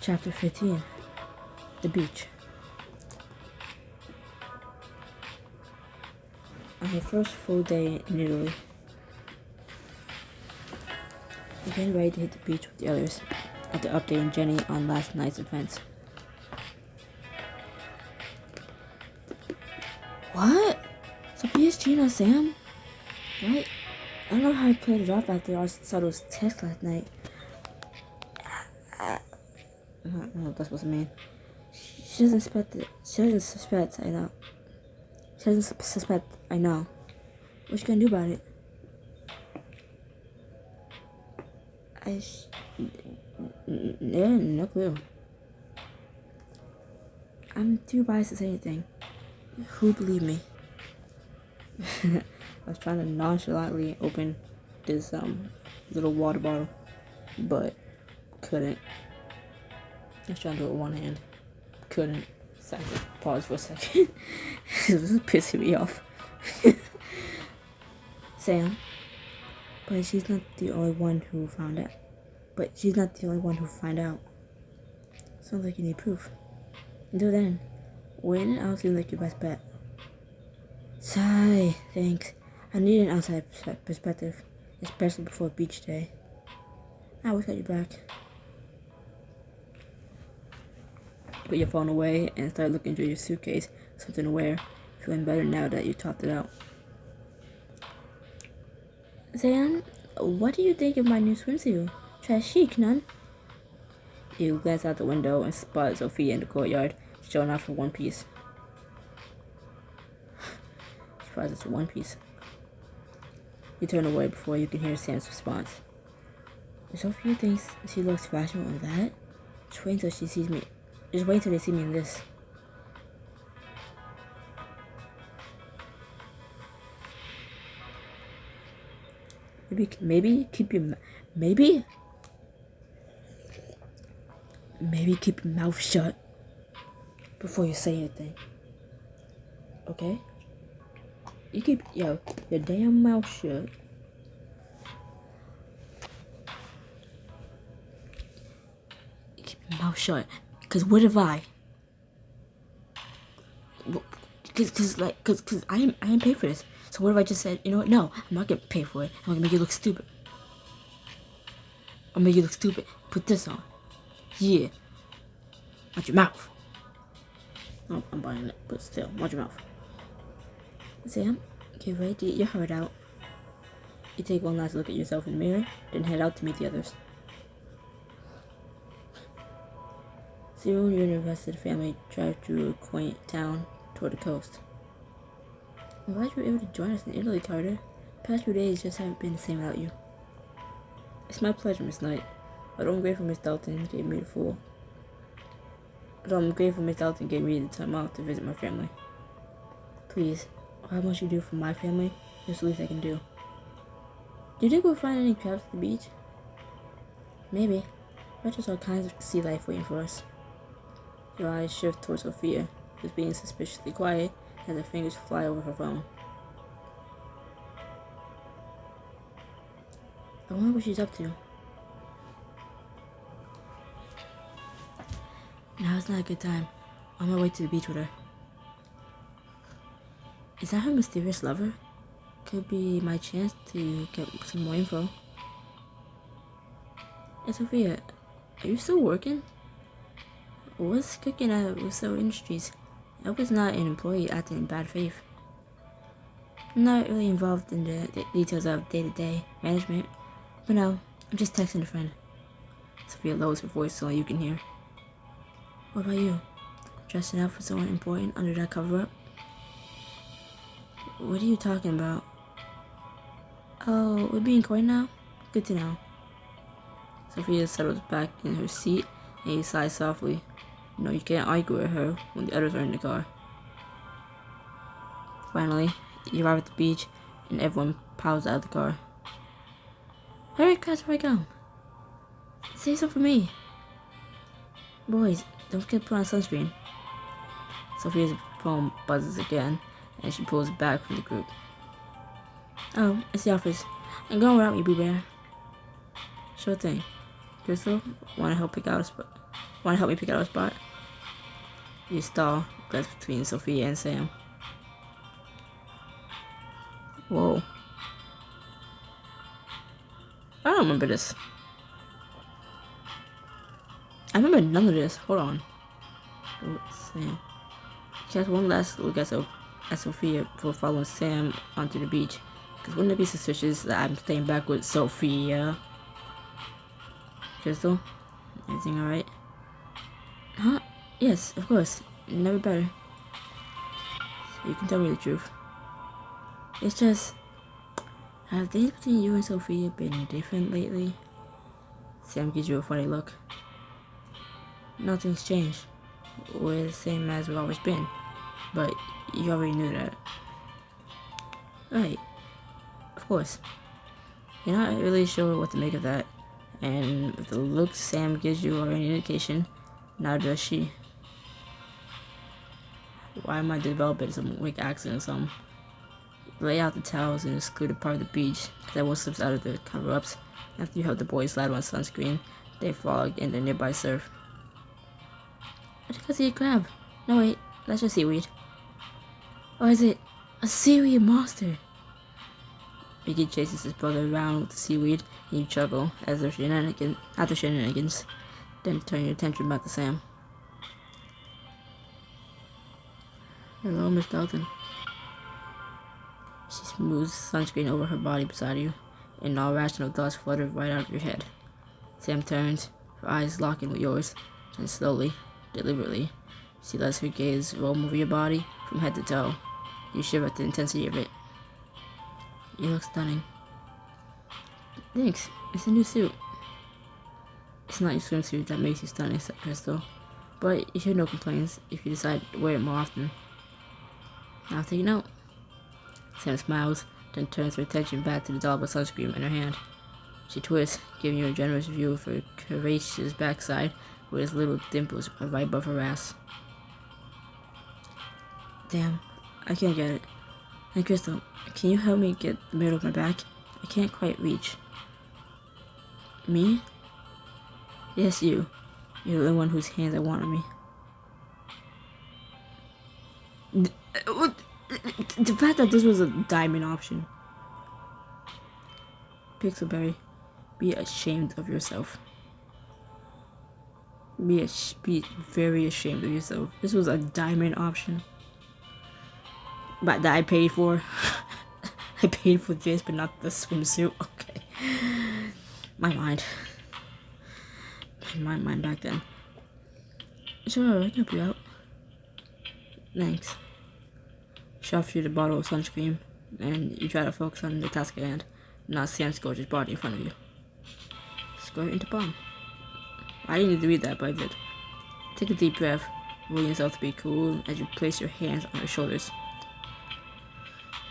Chapter 15. The beach. On my first full day in Italy, I'm getting ready to hit the beach with the others after updating Jenny on last night's events. What? Sophia's cheating on Sam? What? I don't know how I played it off after I saw those texts last night. I don't know what that's supposed to mean. She doesn't suspect it. She doesn't suspect, I know. She doesn't suspect, I know. What you gonna do about it? No clue. I'm too biased to say anything. Who believe me? I was trying to nonchalantly open this little water bottle, but couldn't. I was trying to do it with one hand. Couldn't. Second. Pause for a second. This is pissing me off. Sam. But she's not the only one who found out. Sounds like you need proof. Until then, waiting out seems like your best bet. Sigh, thanks. I need an outside perspective, especially before beach day. I always got your back. Put your phone away and start looking through your suitcase, something to wear, feeling better now that you topped it out. Sam, what do you think of my new swimsuit? Trash chic, none? You glance out the window and spot Sophia in the courtyard, showing off her one piece. Surprised it's a one piece. You turn away before you can hear Sam's response. If Sophia thinks she looks fashionable in that, just wait until they see me in this. Maybe keep your mouth shut before you say anything. Okay? You keep your damn mouth shut. You keep your mouth shut. Cause what if I? Cause I ain't paid for this. So what if I just said, you know what? No, I'm not gonna pay for it. I'm gonna make you look stupid. Put this on. Yeah. Watch your mouth. Oh, I'm buying it, but still, watch your mouth. Sam, get ready to get your heart out. You take one last look at yourself in the mirror, then head out to meet the others. Soon, you and the rest of the family drive through a quaint town toward the coast. I'm glad you were able to join us in Italy, Carter. The past few days just haven't been the same without you. It's my pleasure, Miss Knight. Although I'm grateful Miss Dalton gave me the time off to visit my family. Please, how much you do for my family is the least I can do. Do you think we'll find any crabs at the beach? Maybe. There's just all kinds of sea life waiting for us. Your eyes shift towards Sophia, who's being suspiciously quiet as her fingers fly over her phone. I wonder what she's up to. Now is not a good time. I'm on my way to the beach with her. Is that her mysterious lover? Could be my chance to get some more info. Hey Sophia, are you still working? What's cooking at Russo Industries? I hope it's not an employee acting in bad faith. I'm not really involved in the details of day-to-day management, but no, I'm just texting a friend. Sophia lowers her voice so you can hear. What about you? Dressing out for someone important under that cover-up? What are you talking about? Oh, we're being coy now? Good to know. Sophia settles back in her seat and he sighs softly. You know you can't argue with her when the others are in the car. Finally, you arrive at the beach and everyone piles out of the car. Hurry, guys, where I go? Say something for me. Boys, don't forget to put on sunscreen. Sophia's phone buzzes again and she pulls back from the group. Oh, it's the office. I'm going without you, Boo Bear. Sure thing. Crystal, want to help pick out a spot? Want to help me pick out a spot? You stall, glance between Sophia and Sam. Whoa. I don't remember this. I remember none of this. Hold on. Sam. She has one last look at Sophia before following Sam onto the beach. Because wouldn't it be suspicious that I'm staying back with Sophia? Crystal? Everything alright? Huh? Yes, of course. Never better. So you can tell me the truth. It's just... have days between you and Sophia been different lately? Sam gives you a funny look. Nothing's changed. We're the same as we've always been. But you already knew that. Right. Of course. You're not really sure what to make of that. And with the look Sam gives you are any indication, neither does she. Why am I developing some weak accent or something? Lay out the towels in a secluded part of the beach. That one slips out of the cover-ups. After you help the boys slide on sunscreen, they frolic in the nearby surf. I think I see a crab. No wait, that's just seaweed. Or is it a seaweed monster? Mickey chases his brother around with the seaweed, and you chuckle as their shenanigans, then turn your attention back to Sam. Hello, Miss Dalton. She smooths sunscreen over her body beside you, and all rational thoughts flutter right out of your head. Sam turns, her eyes locking with yours, and slowly, deliberately, she lets her gaze roam over your body from head to toe. You shiver at the intensity of it. You look stunning. Thanks. It's a new suit. It's not your swimsuit that makes you stunning, said Crystal. But you hear no complaints if you decide to wear it more often. I'll take note. Sam smiles, then turns her attention back to the dollop of sunscreen in her hand. She twists, giving you a generous view of her curvaceous backside, with its little dimples right above her ass. Damn, I can't get it. And Crystal, can you help me get the middle of my back? I can't quite reach. Me? Yes, you. You're the one whose hands I want on me. The fact that this was a diamond option. Pixelberry, be ashamed of yourself. Be very ashamed of yourself. This was a diamond option. But that I paid for. I paid for this, but not the swimsuit. Okay. My mind back then. Sure, I can help you out. Thanks. Shove you the bottle of sunscreen, and you try to focus on the task at hand, not Sam's gorgeous body in front of you. Squirt into palm. I didn't need to read that, but I did. Take a deep breath, willing yourself to be cool as you place your hands on her shoulders.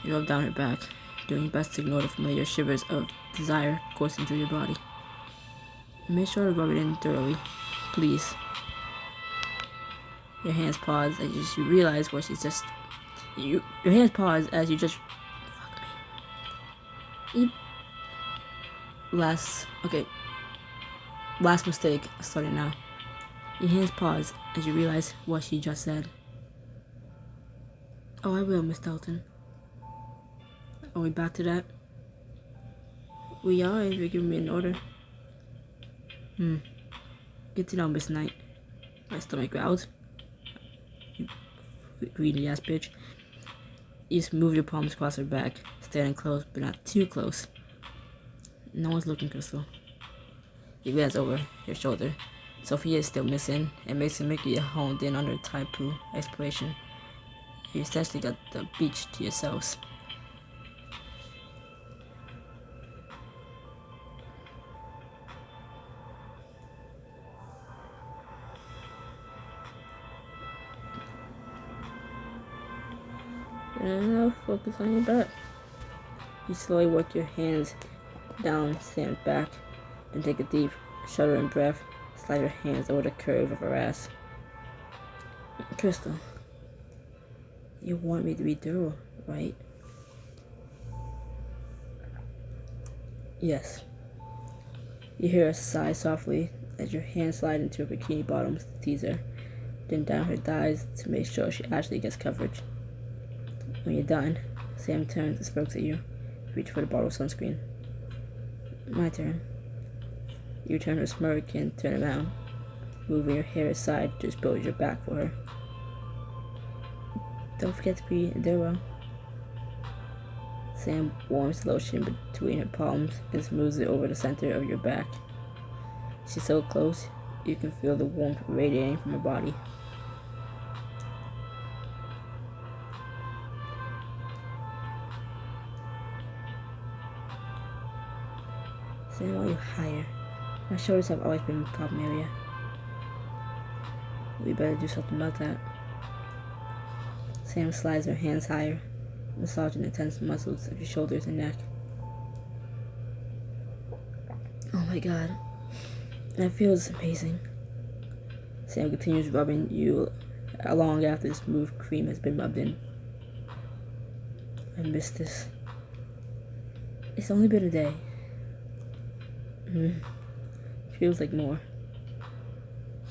You rub down her back, doing your best to ignore the familiar shivers of desire coursing through your body. Make sure to rub it in thoroughly, please. Your hands pause as you realize what she's just... Your hands pause as you just... Fuck me. Last mistake, starting now. Your hands pause as you realize what she just said. Oh, I will, Miss Dalton. Are we back to that? We are, if you're giving me an order. Good to know, Miss Knight. My stomach growls. You greedy ass bitch. You just move your palms across her back, standing close, but not too close. No one's looking, Crystal. You glance over your shoulder. Sophia is still missing, and Mason Mickey honed in on her Taipu exploration. You essentially got the beach to yourselves. And now focus on your back. You slowly work your hands down Sam's back, then take a deep, shuddering breath. Slide your hands over the curve of her ass. Crystal, you want me to be thorough, right? Yes. You hear her sigh softly as your hand slides into her bikini bottoms to tease her, then down her thighs to make sure she actually gets coverage. When you're done, Sam turns and smirks at you. Reach for the bottle of sunscreen. My turn. You turn her smirk and turn around, moving your hair aside to expose your back for her. Don't forget to be thorough. Sam warms the lotion between her palms and smooths it over the center of your back. She's so close, you can feel the warmth radiating from her body. Sam, why are you higher? My shoulders have always been a problem area. We better do something about that. Sam slides her hands higher, massaging the tense muscles of your shoulders and neck. Oh my god, that feels amazing. Sam continues rubbing you along after the smooth cream has been rubbed in. I miss this. It's only been a day. Feels like more.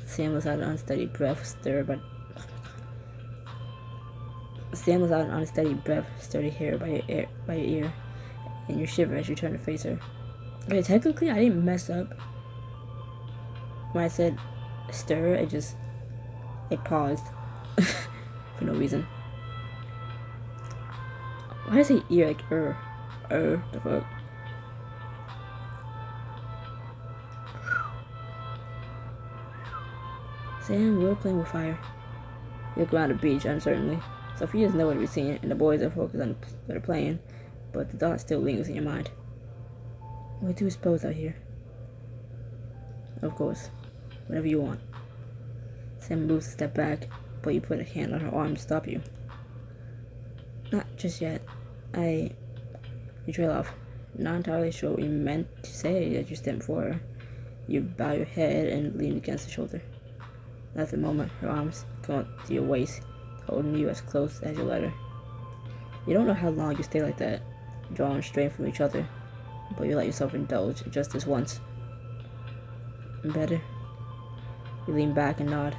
Sam lets out an unsteady breath, stirred by the hair by your ear, and you shiver as you turn to face her. Okay, technically, I didn't mess up. When I said stir, I paused for no reason. Why did I say ear like the fuck? Sam, we're playing with fire. You look around the beach uncertainly. Sophia's nowhere to be seen, and the boys are focused on their playing, but the thought still lingers in your mind. We're too exposed out here. Of course. Whatever you want. Sam moves a step back, but you put a hand on her arm to stop you. Not just yet. You trail off. Not entirely sure what you meant to say as you stand before her. You bow your head and lean against the shoulder. At the moment, her arms come up to your waist, holding you as close as you'll let her. You don't know how long you stay like that, drawing strength from each other, but you let yourself indulge just this once. Better? You lean back and nod.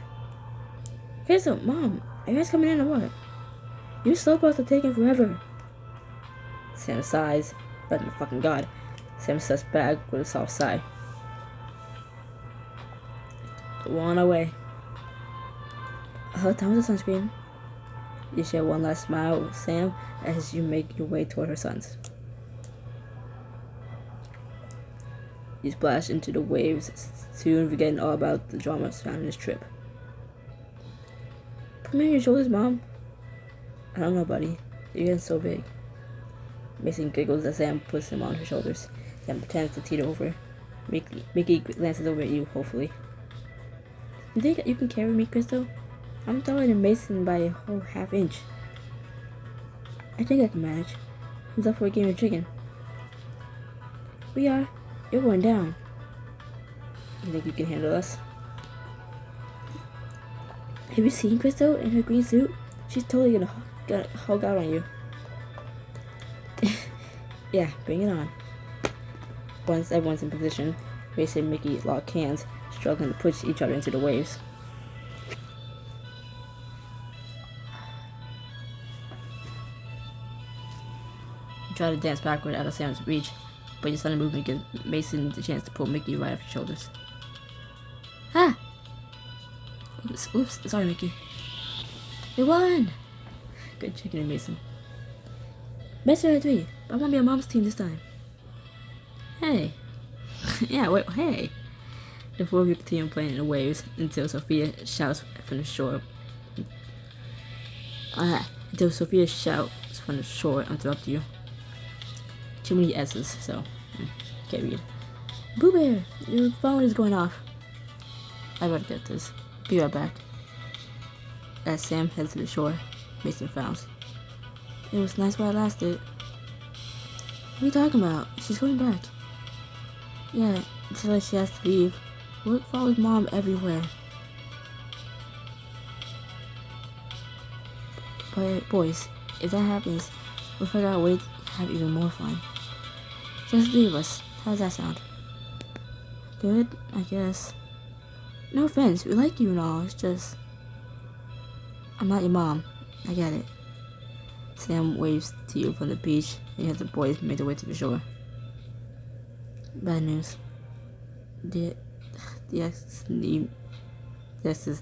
Okay, so, Mom, are you guys coming in or what? You slowpokes are taking forever. Sam sighs, but my fucking god. Sam steps back with a soft sigh. We're on our way. Time with the sunscreen. You share one last smile with Sam as you make your way toward her sons. You splash into the waves, soon forgetting all about the drama surrounding this trip. Put me on your shoulders, Mom. I don't know, buddy. You're getting so big. Mason giggles as Sam puts him on her shoulders. Sam pretends to teeter over. Mickey glances over at you, hopefully. You think you can carry me, Crystal? I'm taller than Mason by a whole half-inch. I think I can manage. Who's up for a game of chicken? We are. You're going down. You think you can handle us? Have you seen Crystal in her green suit? She's totally gonna hug out on you. Yeah, bring it on. Once everyone's in position, Mason and Mickey lock hands, struggling to push each other into the waves. You try to dance backward out of Sam's reach, but your sudden movement gives Mason the chance to pull Mickey right off your shoulders. Ah! Oops, sorry, Mickey. We won! Good chicken, Mason. Best out of 3, but I want to be on Mom's team this time. Hey. Yeah, wait, hey. The four of you continue playing in the waves until Sophia shouts from the shore. Until Sophia shouts from the shore, interrupt you. Too many S's, so can't read. Boo Bear, your phone is going off. I gotta get this. Be right back. As Sam heads to the shore, Mason frowns. It was nice while it lasted. What are you talking about? She's going back. Yeah, until she has to leave. Work follows Mom everywhere. But boys, if that happens, we'll figure out a way to have even more fun. Just 3 of us. How does that sound? Good, I guess. No offense, we like you and all, it's just... I'm not your mom. I get it. Sam waves to you from the beach, and you have the boys make their way to the shore. Bad news. The exes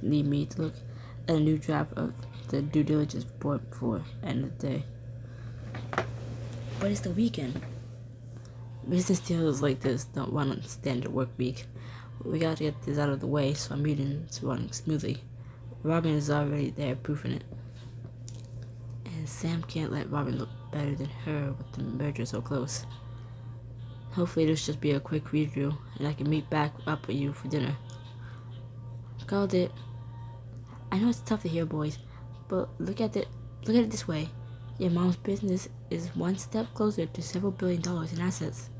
need me to look at a new draft of the due diligence report before end of the day. But it's the weekend. Business deals like this don't run on standard work week. We gotta get this out of the way so our meeting's running smoothly. Robin is already there proofing it. And Sam can't let Robin look better than her with the merger so close. Hopefully this just be a quick read-through and I can meet back up with you for dinner. Called it. I know it's tough to hear, boys, but look at it this way. Your mom's business is one step closer to several $billion in assets.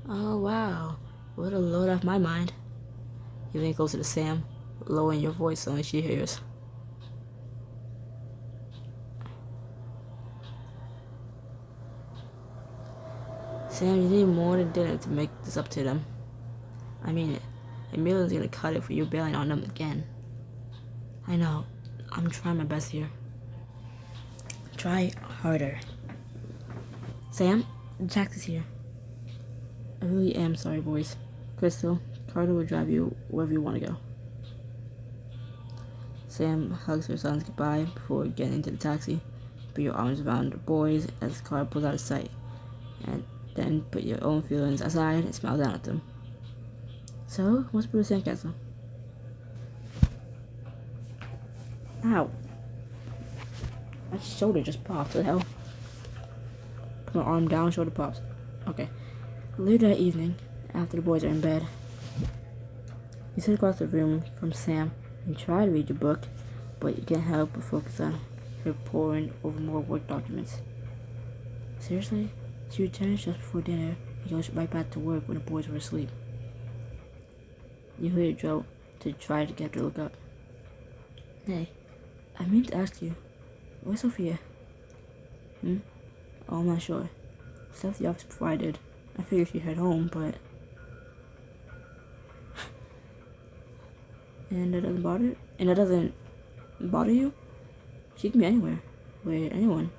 Oh wow, what a load off my mind. You lean closer to Sam, lowering your voice so only she hears. Sam, you need more than dinner to make this up to them. I mean it. Emilia's gonna cut it for you bailing on them again. I know. I'm trying my best here. Try harder. Sam, the taxi's here. I really am sorry, boys. Crystal, Carter will drive you wherever you want to go. Sam hugs her sons goodbye before getting into the taxi. Put your arms around the boys as the car pulls out of sight. And then put your own feelings aside and smile down at them. So, what's Blue Sandcastle? Ow. My shoulder just popped. What the hell? Put my arm down, shoulder pops. Okay. Later that evening, after the boys are in bed, you sit across the room from Sam and try to read your book, but you can't help but focus on her poring over more work documents. Seriously? She returns just before dinner and goes right back to work when the boys were asleep. You hear Joe to try to get her to look up. Hey, I meant to ask you, where's Sophia? Oh, I'm not sure. She left the office before I did. I figured she'd head home, but... And that doesn't bother you? She can be anywhere, with anyone,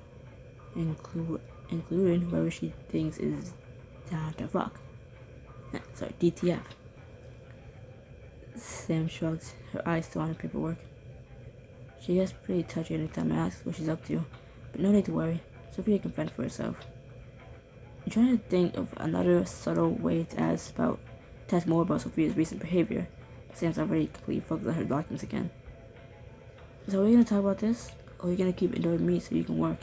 including whoever she thinks is down to fuck. Sorry, DTF. Sam shrugs, her eyes still on the paperwork. She gets pretty touchy anytime I ask what she's up to, but no need to worry. Sophia can fend for herself. I'm trying to think of another subtle way to ask more about Sophia's recent behavior. Sam's already completely focused on her documents again. So are we gonna talk about this, or are you gonna keep ignoring me so you can work?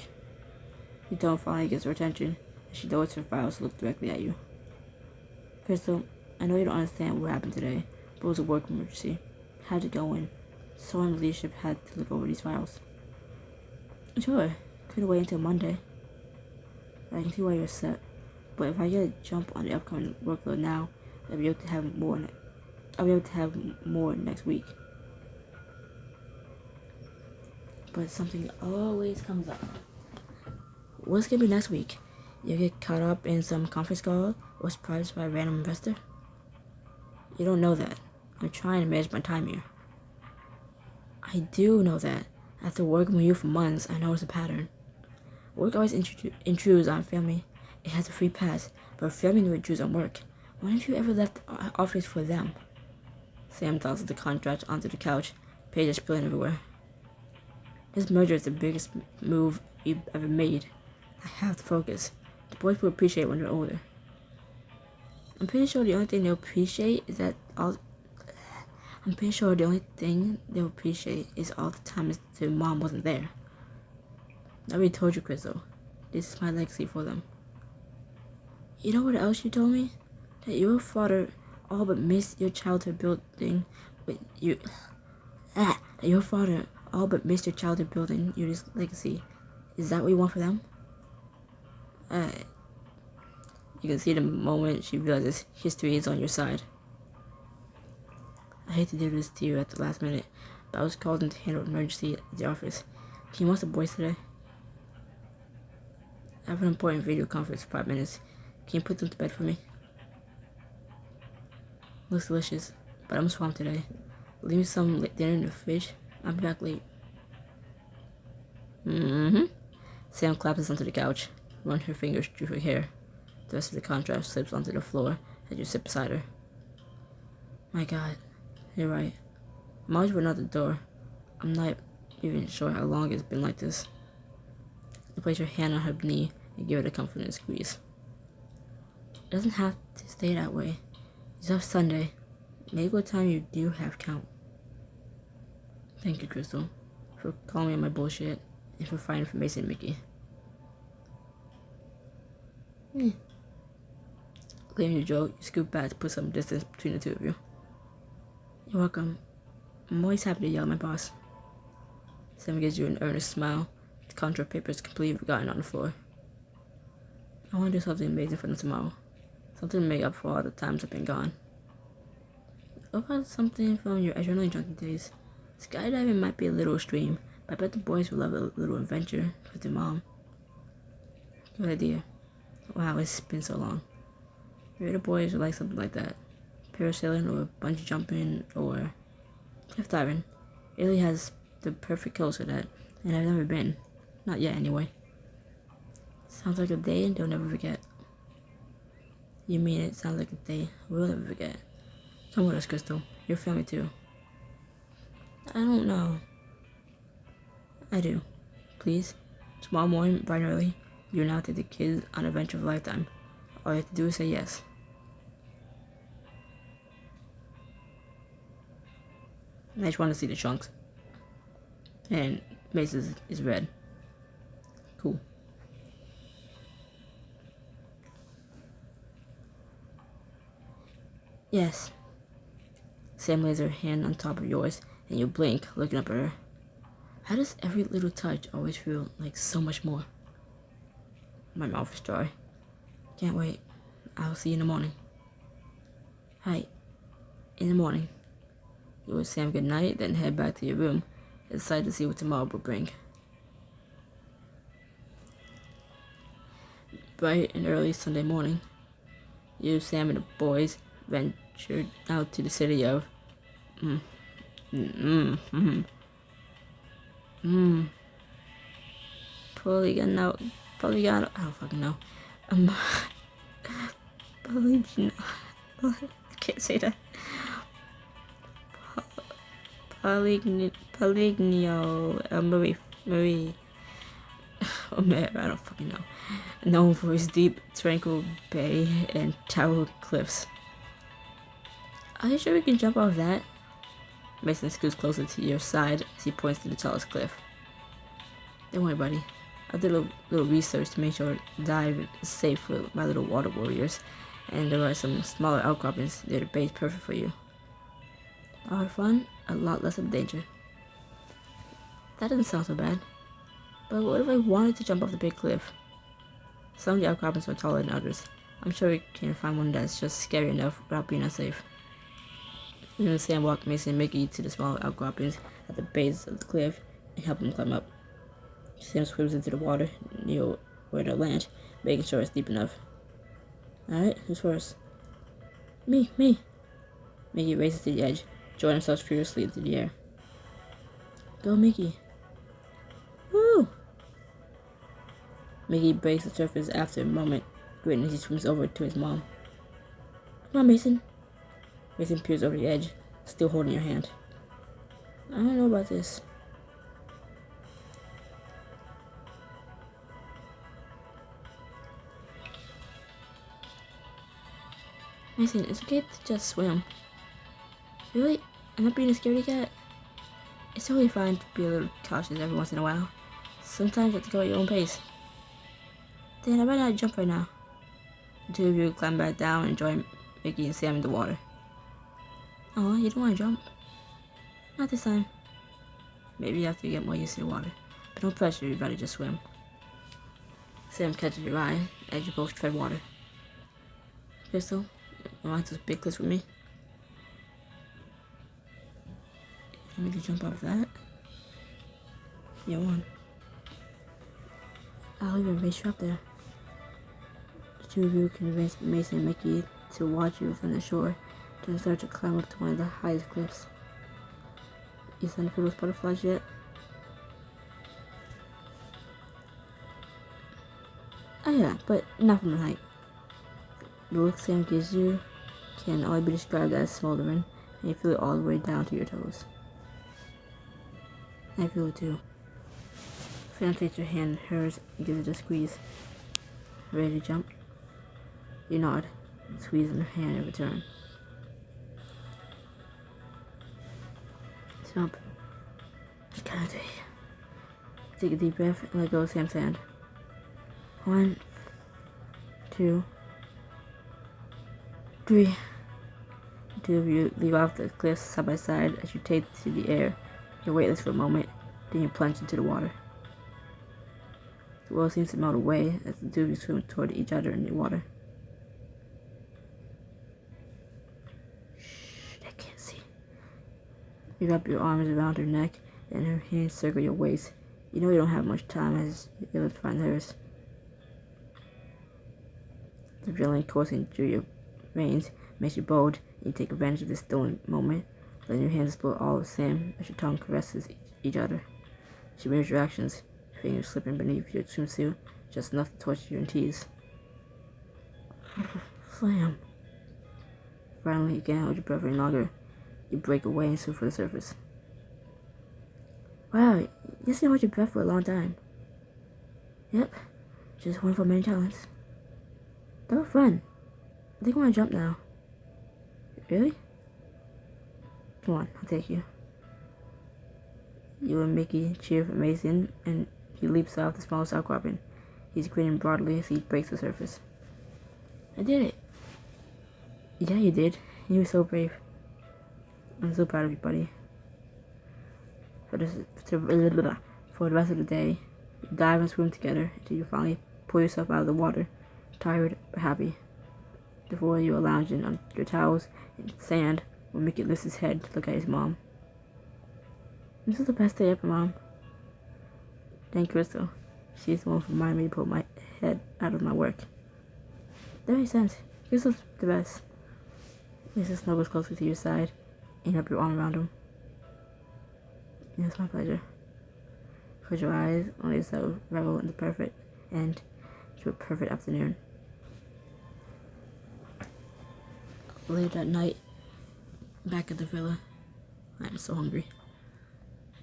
Your tone finally gets her attention, and she lowers her files to look directly at you. Crystal, I know you don't understand what happened today, but it was a work emergency. Had to go in. Someone in leadership had to look over these files. Sure, couldn't wait until Monday. I can see why you're upset, but if I get a jump on the upcoming workload now, I'll be able to have more next week. But something always comes up. What's gonna be next week? You get caught up in some conference call or surprised by a random investor? You don't know that. I'm trying to manage my time here. I do know that. After working with you for months, I noticed a pattern. Work always intrudes on family. It has a free pass, but family never intrudes on work. When have you ever left office for them? Sam tosses the contract onto the couch, pages spilling everywhere. This merger is the biggest move we've ever made. I have to focus. The boys will appreciate when they're older. I'm pretty sure the only thing they'll appreciate is all the times their mom wasn't there. I already told you, Crystal. This is my legacy for them. You know what else you told me? That your father all but missed your childhood building with you. That your father all but missed your childhood building you this legacy. Is that what you want for them? You can see the moment she realizes history is on your side. I hate to do this to you at the last minute, but I was called in to handle an emergency at the office. Can you watch the boys today? I have an important video conference for 5 minutes. Can you put them to bed for me? Looks delicious. but I'm swamped today. Leave me some dinner in the fridge. I'll be back late. Sam collapses onto the couch, run her fingers through her hair. The rest of the contrast slips onto the floor as you sit beside her. My God, you're right. I'm always running out the door. I'm not even sure how long it's been like this. You place your hand on her knee and give it a comforting squeeze. It doesn't have to stay that way. It's off Sunday. Make what time you do have count. Thank you, Crystal, for calling me on my bullshit and for fighting for Mason and Mickey. Leaving your joke, you scoot back to put some distance between the two of you. You're welcome. I'm always happy to yell at my boss. Sam gives you an earnest smile. The contract papers completely forgotten on the floor. I want to do something amazing for them tomorrow. Something to make up for all the times I've been gone. What about something from your adrenaline junkie days? Skydiving might be a little extreme, but I bet the boys will love a little adventure with their mom. Good idea. Wow, it's been so long. Maybe the boys would like something like that. Parasailing or bungee jumping or cliff diving. Italy has the perfect coast for that, and I've never been. Not yet, anyway. Sounds like a day they'll never forget. You mean it sounds like a day we'll never forget. Come with us, Crystal. Your family too. I don't know. I do. Please. Tomorrow morning, bright and early, you now take the kids on an adventure of a lifetime. All you have to do is say yes. I just want to see the chunks. And Mason is red. Cool. Yes. Sam lays her hand on top of yours, and you blink, looking up at her. How does every little touch always feel like so much more? My mouth is dry. Can't wait. I'll see you in the morning. Hi. In the morning. You wish Sam good night, then head back to your room, excited to see what tomorrow will bring. Bright and early Sunday morning, you, Sam, and the boys ventured out to the city of Polygon, I don't fucking know. Polygon, I can't say that. Polygnio, Marie. Oh man, I don't fucking know. Known for his deep, tranquil bay and tower cliffs. Are you sure we can jump off that? Mason scoots closer to your side as he points to the tallest cliff. Don't worry, buddy. I did a little research to make sure the dive is safe for my little water warriors, and there are some smaller outcroppings near the base perfect for you. A lot of fun, a lot less of danger. That doesn't sound so bad. But what if I wanted to jump off the big cliff? Some of the outcroppings are taller than others. I'm sure we can find one that's just scary enough without being unsafe. You and Sam walk Mason and Mickey to the smaller outcroppings at the base of the cliff and help them climb up. Sam swims into the water near where they land, making sure it's deep enough. Alright, who's first? Me. Mickey races to the edge, throwing himself furiously into the air. Go, Mickey. Woo! Mickey breaks the surface after a moment, grinning as he swims over to his mom. Come on, Mason. Mason peers over the edge, still holding your hand. I don't know about this. Mason, it's okay to just swim. Really? I'm not being a scaredy cat? It's totally fine to be a little cautious every once in a while. Sometimes you have to go at your own pace. Then I might not jump right now. The two of you climb back down and join Mickey and Sam in the water. Oh, you don't want to jump? Not this time. Maybe after you get more used to the water. But no pressure, you'd rather just swim. Sam catches your eye as you both tread water. Crystal, you want those big cliffs with me? You want me to jump off that? Yeah, one. I'll even race you up there. The two of you convince Mason and Mickey to watch you from the shore Then start to climb up to one of the highest cliffs. You starting to feel those butterflies yet? Oh yeah, but not from the height. The look Sam gives you can only be described as smoldering, and you feel it all the way down to your toes. I feel it too. Sam takes your hand in hers and gives it a squeeze. Ready to jump? You nod, squeezing her hand in return. Jump. Count to 3. Take a deep breath and let go of Sam's hand. 1, 2, 3. The two of you leap off the cliffs side by side as you take to the air. You're weightless for a moment, then you plunge into the water. The world seems to melt away as the two of you swim toward each other in the water. Shh, they can't see. You wrap your arms around her neck, and her hands circle your waist. You know you don't have much time as your lips find hers. The adrenaline coursing through your veins makes you bold, and you take advantage of this stolen moment, letting your hands explore all of Sam as your tongue caresses each other. She mirrors your actions, your fingers slipping beneath your swimsuit, just enough to touch you and tease. Sam. Finally, you can't hold your breath any longer. You break away and swim for the surface. Wow, you just didn't hold your breath for a long time. Yep, just one of our many talents. That was fun. I think I want to jump now. Really? Come on, I'll take you. You and Mickey cheer for Mason, and he leaps off the smallest outcropping. He's grinning broadly as he breaks the surface. I did it. Yeah, you did. You were so brave. I'm so proud of you, buddy. For the rest of the day, you dive and swim together until you finally pull yourself out of the water, tired but happy. The four of you are lounging on your towels in the sand when Mickey lifts his head to look at his mom. This is the best day ever, Mom. Thank Crystal. She's the one who reminded me to pull my head out of my work. That makes sense. Crystal's the best. Mrs. snuggles closer to your side and wrap your arm around him. It's my pleasure. Close your eyes, only yourself revel in the perfect end to a perfect afternoon. Late that night, back at the villa, I'm so hungry.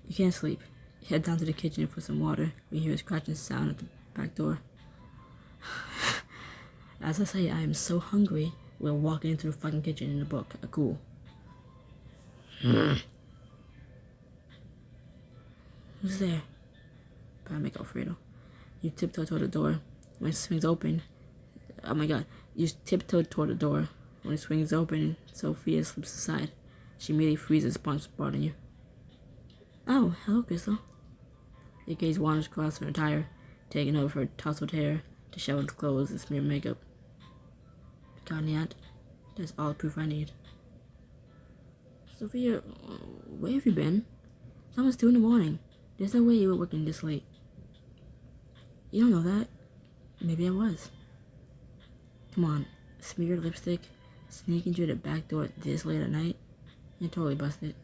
You can't sleep. You head down to the kitchen for some water when you hear a scratching sound at the back door. As I say, I am so hungry, we're walking into the fucking kitchen in the book. Cool. Who's there? But I make Alfredo. You tiptoe toward the door. When it swings open, oh my god, you tiptoe toward the door. When it swings open, Sophia slips aside. She immediately freezes, spotting you. Oh, hello, Crystal. Your gaze wanders across her attire, taking over her tousled hair, disheveled clothes, and smeared makeup. Got any aunt? That's all the proof I need. Sophia, where have you been? It's almost 2 in the morning. There's no way you were working this late. You don't know that. Maybe I was. Come on, smear your lipstick, sneak into the back door this late at night. You're totally busted.